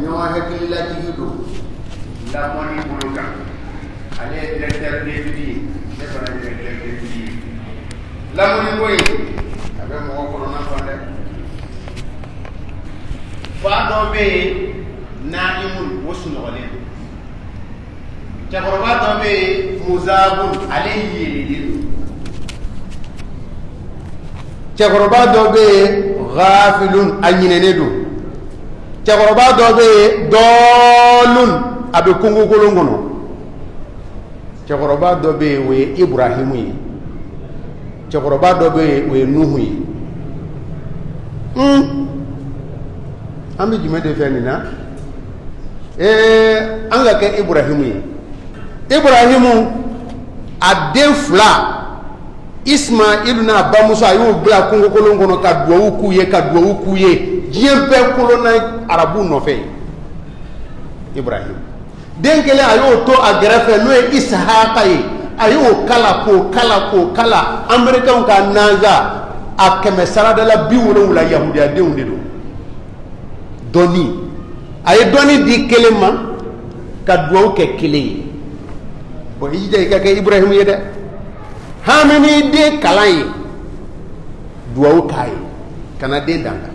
ɲɔgɔn hakililajigi don lamɔni bolo kan ale ye directeur d'étude ye ne fana ye directeur d'étude ye lamɔni ko in a bɛ mɔgɔ kɔnɔna fan dɛ fa dɔ bɛ yen naimul o sunɔgɔlen don cɛkɔrɔba dɔ bɛ yen muzabun ale yelelen don cɛkɔrɔba dɔ bɛ yen ghafilun a ɲinɛnen don cɛkɔrɔba dɔ bɛ yen dɔɔlun a bɛ kungokolon kɔnɔ cɛkɔrɔba dɔ bɛ yen o ye Ibrahimu ye cɛkɔrɔba dɔ bɛ yen o ye Nuhu ye an bɛ jumɛn de fɛ nin na an ka kɛ Ibrahimu ye Ibrahimu a den fila Ismailu n'a bamuso a y'o bila kungokolon kɔnɔ ka duwawu k'u ye ka duwawu k'u ye diɲɛ bɛɛ kolonna arabu nɔfɛ Ibrahim den kelen a y'o to a gɛrɛfɛ n'o ye Isahaka ye a y'o kala k'o kala k'o kala Américains ka naza a 170 yahudiyadenw de don dɔnni a ye dɔnni di kelen ma ka duwawu kɛ kelen ye bon i jija i ka kɛ Ibrahim ye dɛ hamini den kalan ye duwawu k'a ye kana den danka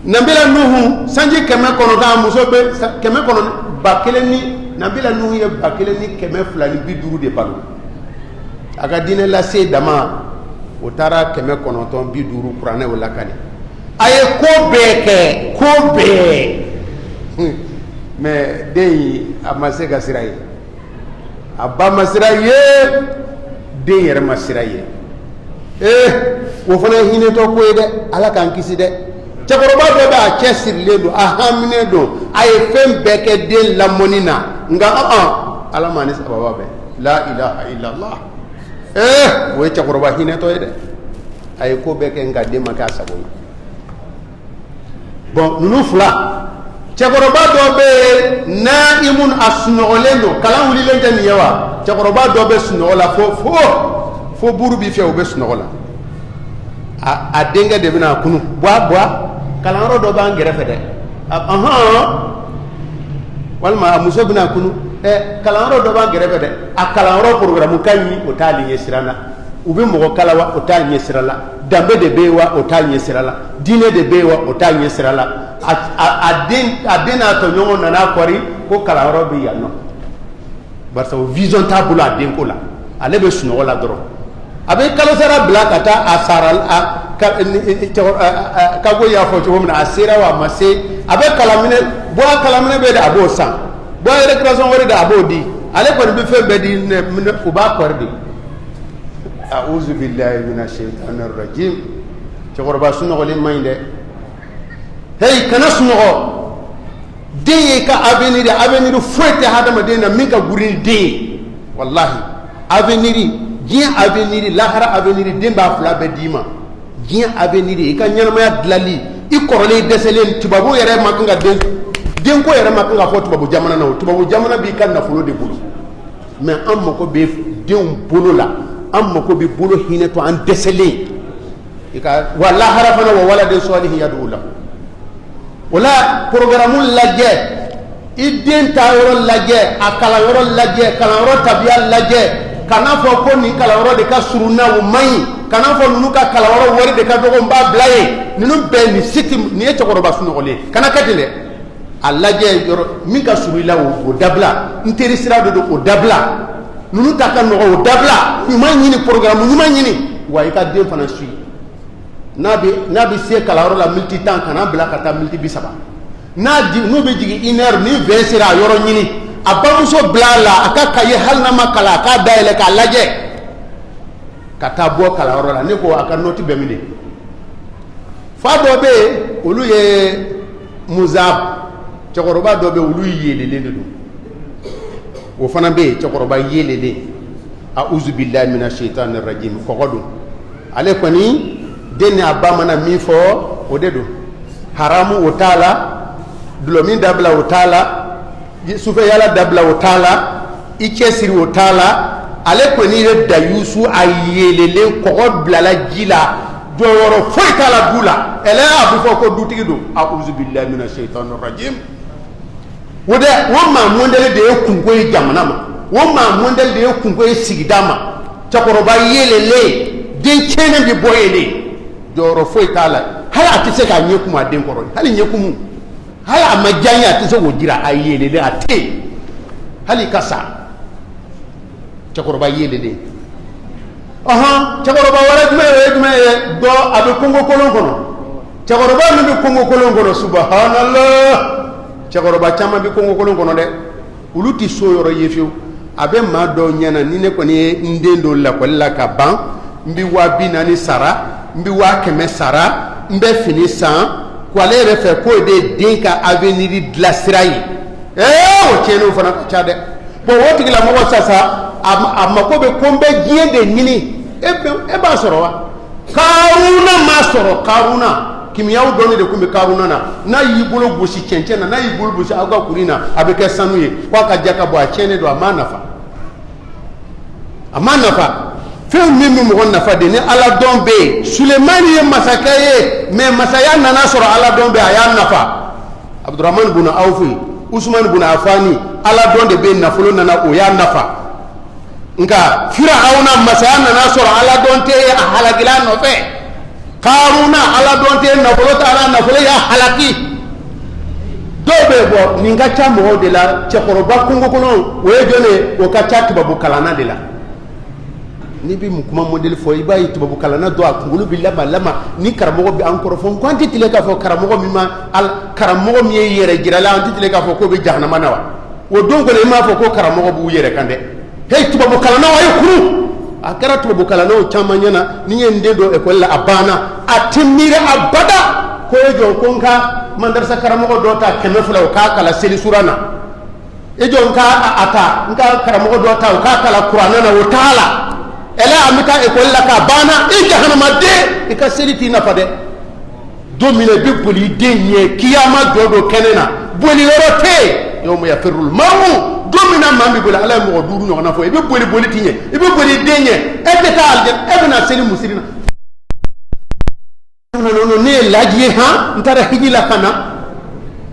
nabila Nuhu sanji 900 muso bɛ 100 ni nabila Nuhu ye 1250 de balo a ka diinɛ lase dama o taara 950 kuranɛ o lakali a ye ko bɛɛ kɛ ko bɛɛ mais den a ma se ka sira ye a ba ma sira ye den yɛrɛ ma sira ye o fana ye hinɛtɔ ko ye dɛ ala k'an kisi dɛ cɛkɔrɔba dɔ bɛ a cɛ sirilen don a haminen don a ye fɛn bɛɛ kɛ den lamɔni na nka ala ma ni sababa bɛ la ilaha illallah o ye cɛkɔrɔba hinɛtɔ ye dɛ a ye ko bɛɛ kɛ nka den ma kɛ a sago ye bon ninnu fila cɛkɔrɔba dɔ bɛ naimun a sunɔgɔlen don kalan wulilen tɛ nin ye wa cɛkɔrɔba dɔ bɛ sunɔgɔ la fo buru bi fɛ o bɛ sunɔgɔ la a denkɛ de bɛna kunu buwa kalanyɔrɔ dɔ b'an kɛrɛfɛ dɛ walima a muso bɛna kunu kalanyɔrɔ dɔ b'an kɛrɛfɛ dɛ a kalanyɔrɔ programme ka ɲi o t'ale ɲɛ sira la u bɛ mɔgɔ kala wa o t'a ɲɛ sira la danbe de bɛ yen wa o t'a ɲɛ sira la diinɛ de bɛ yen wa o t'a ɲɛ sira la a den n'a tɔɲɔgɔn nana kɔri ko kalanyɔrɔ bɛ yan nɔ barisa o vision t'a bolo a denko la ale bɛ sunɔgɔ la dɔrɔn a bɛ kalosara bila ka taa a sara kago y'a fɔ cogo min na a sera wa a ma se a bɛ kalaminɛ kalaminɛ bɛ de a b'o san récréation wari de a b'o di ale kɔni bɛ fɛn bɛɛ di u b'a kɔri de a'udhu billahi minash shaitanir rajim cɛkɔrɔba sunɔgɔlen man ɲi dɛ hey kana sunɔgɔ den ye ka avenir foyi tɛ hadamaden na min ka gurin den ye wallahi avenir diɲɛ avenir lahara avenir den b'a fila bɛɛ d'i ma diɲɛ avenir i ka ɲɛnamaya dilali i kɔrɔlen dɛsɛlen tubabu yɛrɛ ma kan ka denko yɛrɛ ma kan ka fɔ tubabu jamana na o tubabu jamana b'i ka nafolo de bolo mais an mako bɛ denw bolo la an mako bɛ bolo hinɛ to an dɛsɛlen wa lahara fana wa waladen salihin yad'u lahu o la programme lajɛ i den ta yɔrɔ lajɛ a kalanyɔrɔ lajɛ kalanyɔrɔ tabiya lajɛ kana fɔ ko nin kalanyɔrɔ de ka surun na o man ɲi kana fɔ ninnu ka kalanyɔrɔ wari de ka dɔgɔ n b'a bila yen ninnu bɛɛ nin ye cɛkɔrɔba sunɔgɔlen kana kɛ ten dɛ a lajɛ yɔrɔ min ka surun i la o dabila n teri sira de don o dabila ninnu ta ka nɔgɔ o dabila ɲuman ɲini programme ɲuman ɲini wa i ka den fana suit n'a bɛ se kalanyɔrɔ la miniti 10 kana bila ka taa miniti 30 n'u bɛ jigin 1 heure ni 20 sera a yɔrɔ ɲini a bamuso bila a la a ka kaye hali n'a ma kalan a k'a dayɛlɛ k'a lajɛ ka taa bɔ kalanyɔrɔ la ne ko a ka noti bɛ min de fa dɔ bɛ yen olu ye muzab cɛkɔrɔba dɔ bɛ yen olu yelelen de don o fana bɛ yen cɛkɔrɔba yelelen a'udhu billahi minash shaitanir rajim kɔgɔ don ale kɔni den ni a ba mana min fɔ o de don haramu o t'a la dulɔmin dabila o t'a la sufɛyala dabila o t'a la i cɛsiri o t'a la ale kɔni ye dayusu a yelelen kɔgɔ bilala ji la jɔyɔrɔ foyi t'a la du la ɛlɛ a bɛ fɔ ko dutigi don a'uzu billahi minash shaitanir rajim o de o maa mɔndɛli de ye kunko ye jamana ma o maa mɔndɛli de ye kunko ye sigida ma cɛkɔrɔba yelele den kɛnɛ bɛ bɔ yen de jɔyɔrɔ foyi t'a la hali a tɛ se k'a ɲɛ kumu a den kɔrɔ hali ɲɛkumu hali a ma diya n ye a tɛ se k'o jira a yelele a tɛ yen hali ka sa cɛkɔrɔba yelele cɛkɔrɔba wɛrɛ jumɛn ye jumɛn ye dɔ a bɛ kongo kolon kɔnɔ cɛkɔrɔba min bɛ kongo kolon kɔnɔ subhanallah cɛkɔrɔba caman bɛ kongo kolon kɔnɔ dɛ olu tɛ so yɔrɔ ye fiyewu a bɛ maa dɔw ɲɛna ni ne kɔni ye n den don lakɔli la ka ban n bɛ 40,000 sara n bɛ 100,000 sara n bɛ fini san ko ale yɛrɛ fɛ k'o de ye den ka avenir dilan sira ye o tiɲɛniw fana ka ca dɛ bon o tigilamɔgɔ sisan a mako bɛ ko n bɛ diɲɛ de ɲini e b'a sɔrɔ wa Karuna m'a sɔrɔ Karuna kimiyaw dɔnni de tun bɛ Karuna na n'a y'i bolo gosi cɛncɛn na n'a y'i bolo gosi aw ka kuri na a bɛ kɛ sanu ye k'a ka ja ka bɔ a tiɲɛnen don a ma nafa fɛn min bɛ mɔgɔ nafa de ni ala dɔn bɛ yen Sulemani ye masakɛ ye mais masaya nana sɔrɔ ala dɔn bɛ a y'a nafa Abdurrahman bun Awfi Usman bun Affani ala dɔn de bɛ nafolo nana o y'a nafa nka Firawuna masaya nana sɔrɔ ala dɔn tɛ a halakila nɔfɛ Karuna ala dɔn tɛ nafolo tɛ ala nafolo y'a halaki dɔw bɛ bɔ nin ka ca mɔgɔw de la cɛkɔrɔba kungo kɔnɔ o ye jɔn ye o ka ca tubabu kalanna de la ni bi mu kuma modèle fɔ i b'a ye tubabu kalanna dɔ a kunkolo bɛ lama ni karamɔgɔ bɛ an kɔrɔ fɔ ko an tɛ tile k'a fɔ karamɔgɔ min ye yɛrɛ jirala an tɛ tile k'a fɔ k'o bɛ jahanama na wa o don kɔni i m'a fɔ ko karamɔgɔ b'u yɛrɛ kan dɛ hey tubabu kalannaw a ye kuru a kɛra tubabu kalannaw caman ɲɛna ni ye n den don ekɔli la a banna a tɛ miiri abada ko e jɔ ko n ka madarasa karamɔgɔ dɔ ta 200 o k'a kala seli sura na e jɔ n ka ta n ka karamɔgɔ dɔ ta o k'a kala kuranɛ na o t'a la ɛlɛ an bɛ taa ekɔli la k'a banna i jahanamaden i ka seli t'i nafa dɛ don min na i bɛ boli i den ɲɛ kiyama jɔ don kɛnɛ na boli yɔrɔ tɛ yen yawma yafirrul mar'u don min na maa min boli ala ye mɔgɔ 5 ɲɔgɔnna fɔ i bɛ boli t'i ɲɛ i bɛ boli i den ɲɛ e tɛ taa alijɛnɛ e bɛna seli musiri na ne ye laji ye n taara hiji la ka na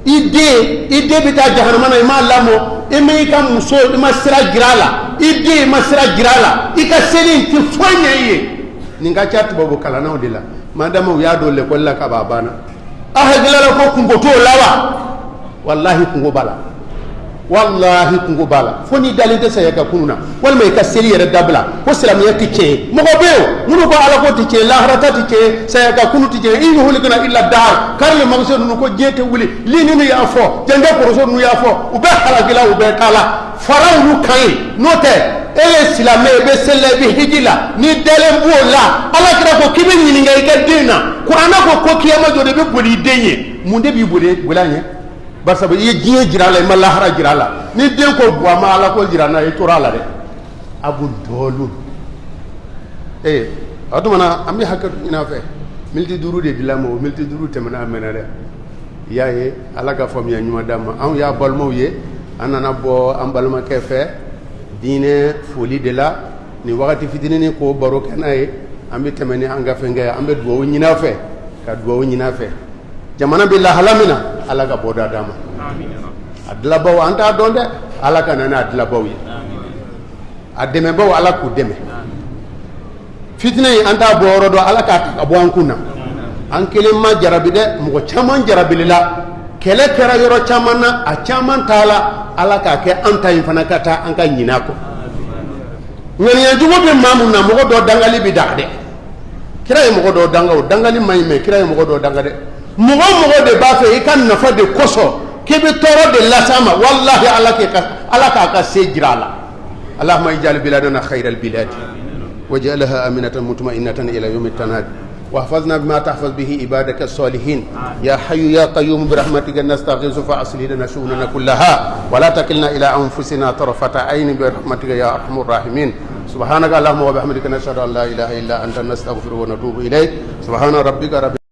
i den bɛ taa jahanama na i m'a lamɔ i ma i ka muso i ma sira jira a la i den i ma sira jira a la i ka seli tɛ foyi ɲɛ i ye nin ka ca tubabu kalannaw de la madama u y'a don l'école la ka b'a banna a hakilila ko kungo t'o la wa wallahi kungo b'a la wallahi kungo b'a la fo n'i dalen tɛ saya ka kunu na walima i ka seli yɛrɛ dabila ko silamɛya tɛ tiɲɛ ye mɔgɔ bɛ yen minnu ko ala ko tɛ tiɲɛ ye laharata tɛ tiɲɛ ye saya ka kunu tɛ tiɲɛ ye i yuhlikuna illa dar kari le mamuso ninnu ko diɲɛ tɛ wuli li ninnu y'a fɔ jɛnde kɔrɔso ninnu y'a fɔ u bɛ halakila u bɛ k'a la fara olu kan ye n'o tɛ e ye silamɛ i bɛ seli la i bɛ hiji la ni dalen b'o la ala kira ko k'i bɛ ɲininka i ka den na kuranɛ ko kiyama jɔ de bɛ boli i den ye mun de b'i boli a ɲɛ barisa i ye diɲɛ jira a la i ma lahara jira a la ni den ko buwa ma ala ko jira n'a ye i tora a la dɛ abu dɔɔlu o tuma na an bɛ hakɛ ɲini a fɛ miniti 5 de dila ma o miniti 5 tɛmɛna a mɛnna dɛ i y'a ye ala ka faamuya ɲuman d'an ma anw y'a balimaw ye an nana bɔ an balimakɛ fɛ diinɛ foli de la nin wagati fitinin k'o baro kɛ n'a ye an bɛ tɛmɛ ni an ka fɛn kɛ an bɛ dugawu ɲini a fɛ ka dugawu ɲini a fɛ jamana bɛ lahala min na ala ka bɔda d'an ma a dilabaw an t'a dɔn dɛ ala ka na n'a dilabaw ye a dɛmɛbaw ala k'u dɛmɛ fitinɛ in an t'a bɔ yɔrɔ dɔn ala k'a ta ka bɔ an kun na an kelen ma jarabi dɛ mɔgɔ caman jarabilila kɛlɛ kɛra yɔrɔ caman na a caman t'a la ala k'a kɛ an ta in fana ka taa an ka ɲinɛ a kɔ ŋaniyajugu bɛ maa mun na mɔgɔ dɔ dangali bɛ daga dɛ kira ye mɔgɔ dɔ danga o dangali man ɲi mɛ kira ye mɔgɔ dɔ danga dɛ mɔgɔ mɔgɔ de b'a fɛ i ka nafa de kosɔn k'i bɛ tɔɔrɔ de las'a ma walahi ala k'a ka se jira a la allahumma ij'al biladana khayral bilad waj'alha aminatan mutma'innatan ila yawmi tanad واحفظنا بما تحفظ به عبادك الصالحين يا حي يا قيوم برحمتك نستغيث فاصلح لنا شؤوننا كلها ولا تكلنا الى انفسنا طرفة عين برحمتك يا ارحم الراحمين سبحانك اللهم وبحمدك نشهد ان لا اله الا انت نستغفرك ونتوب اليك سبحان ربك رب